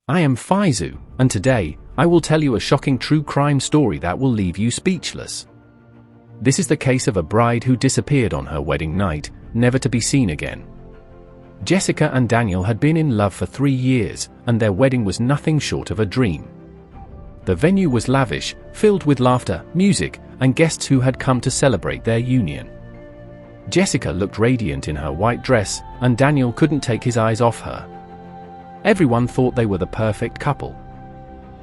I am Faizu, and today, I will tell you a shocking true crime story that will leave you speechless. This is the case of a bride who disappeared on her wedding night, never to be seen again. Jessica and Daniel had been in love for 3 years, and their wedding was nothing short of a dream. The venue was lavish, filled with laughter, music, and guests who had come to celebrate their union. Jessica looked radiant in her white dress, and Daniel couldn't take his eyes off her. Everyone thought they were the perfect couple.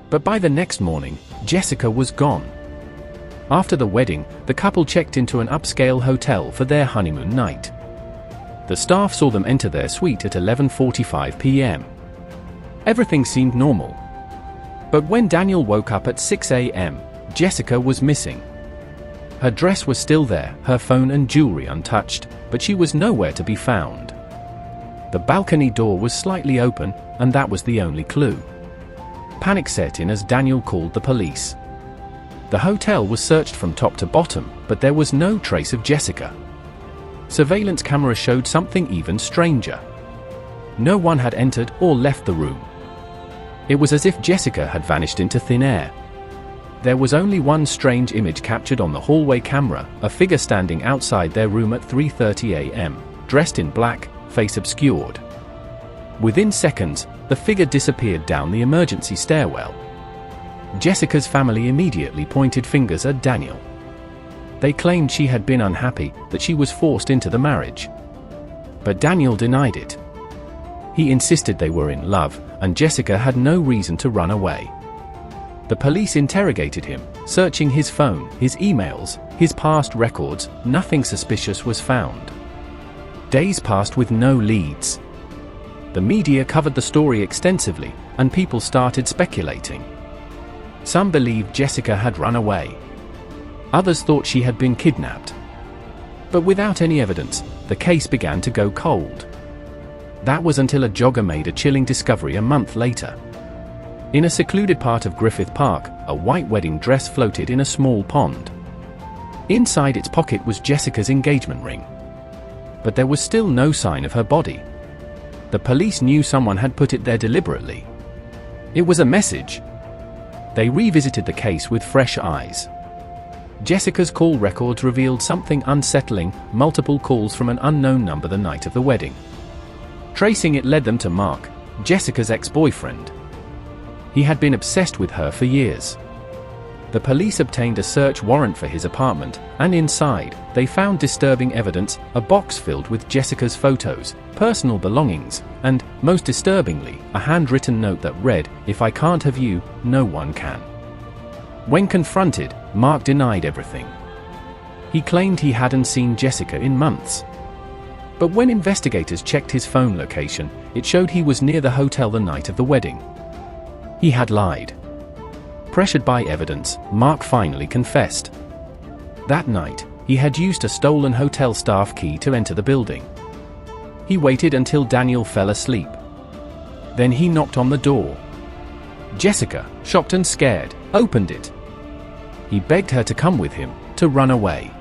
But by the next morning, Jessica was gone. After the wedding, the couple checked into an upscale hotel for their honeymoon night. The staff saw them enter their suite at 11:45 p.m. Everything seemed normal. But when Daniel woke up at 6 a.m., Jessica was missing. Her dress was still there, her phone and jewelry untouched, but she was nowhere to be found. The balcony door was slightly open, and that was the only clue. Panic set in as Daniel called the police. The hotel was searched from top to bottom, but there was no trace of Jessica. Surveillance cameras showed something even stranger. No one had entered or left the room. It was as if Jessica had vanished into thin air. There was only one strange image captured on the hallway camera, a figure standing outside their room at 3:30 a.m., dressed in black, face obscured. Within seconds, the figure disappeared down the emergency stairwell. Jessica's family immediately pointed fingers at Daniel. They claimed she had been unhappy, that she was forced into the marriage. But Daniel denied it. He insisted they were in love, and Jessica had no reason to run away. The police interrogated him, searching his phone, his emails, his past records. Nothing suspicious was found. Days passed with no leads. The media covered the story extensively, and people started speculating. Some believed Jessica had run away. Others thought she had been kidnapped. But without any evidence, the case began to go cold. That was until a jogger made a chilling discovery a month later. In a secluded part of Griffith Park, a white wedding dress floated in a small pond. Inside its pocket was Jessica's engagement ring. But there was still no sign of her body. The police knew someone had put it there deliberately. It was a message. They revisited the case with fresh eyes. Jessica's call records revealed something unsettling: multiple calls from an unknown number the night of the wedding. Tracing it led them to Mark, Jessica's ex-boyfriend. He had been obsessed with her for years. The police obtained a search warrant for his apartment, and inside, they found disturbing evidence: a box filled with Jessica's photos, personal belongings, and, most disturbingly, a handwritten note that read, "If I can't have you, no one can." When confronted, Mark denied everything. He claimed he hadn't seen Jessica in months. But when investigators checked his phone location, it showed he was near the hotel the night of the wedding. He had lied. Pressured by evidence, Mark finally confessed. That night, he had used a stolen hotel staff key to enter the building. He waited until Daniel fell asleep. Then he knocked on the door. Jessica, shocked and scared, opened it. He begged her to come with him, to run away.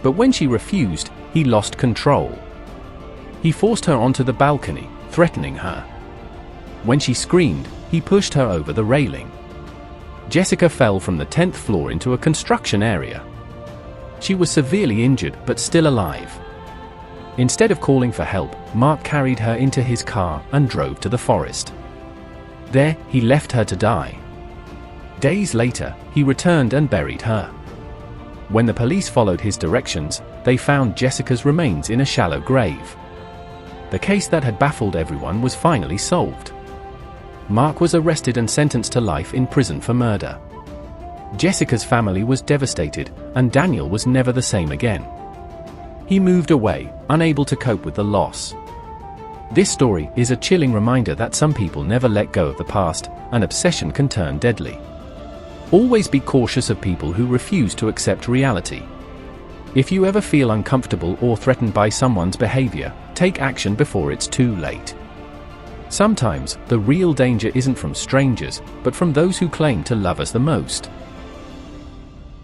But when she refused, he lost control. He forced her onto the balcony, threatening her. When she screamed, he pushed her over the railing. Jessica fell from the 10th floor into a construction area. She was severely injured but still alive. Instead of calling for help, Mark carried her into his car and drove to the forest. There, he left her to die. Days later, he returned and buried her. When the police followed his directions, they found Jessica's remains in a shallow grave. The case that had baffled everyone was finally solved. Mark was arrested and sentenced to life in prison for murder. Jessica's family was devastated, and Daniel was never the same again. He moved away, unable to cope with the loss. This story is a chilling reminder that some people never let go of the past, and obsession can turn deadly. Always be cautious of people who refuse to accept reality. If you ever feel uncomfortable or threatened by someone's behavior, take action before it's too late. Sometimes, the real danger isn't from strangers, but from those who claim to love us the most.